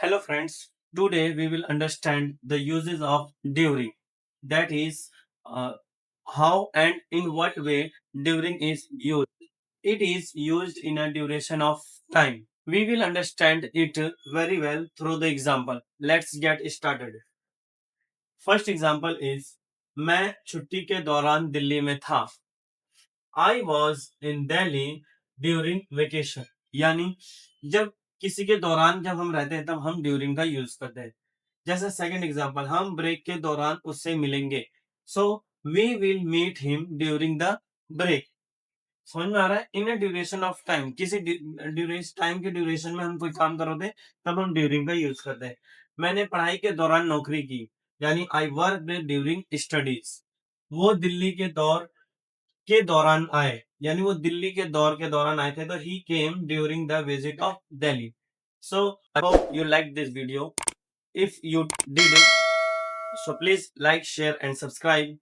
Hello friends, today we will understand the uses of during. That is, uh, how and in what way during is used. It is used in a duration of time. We will understand it very well through the example. Let's get started. First example is मैं छुट्टी के दौरान दिल्ली में था. I was in Delhi during vacation. यानी जब किसी के दौरान जब हम रहते हैं तब हम ड्यूरिंग का यूज करते हैं. जैसे सेकंड एग्जांपल, हम ब्रेक के दौरान उससे मिलेंगे. So we will meet him during the break. समझ में आ रहा है? In a duration of time, किसी ड्यूरेशन टाइम के ड्यूरेशन में हम कोई काम करोगे तब हम ड्यूरिंग का यूज करते हैं. मैंने पढ़ाई के दौरान नौकरी की, यानी आई वर्क ड्यूरिंग स्टडीज. वो दिल्ली के दौरान आए, यानी वो दिल्ली के दौर के दौरान आए थे, तो he came during the visit of Delhi. So I hope you like this video. If you did, so please like, share and subscribe.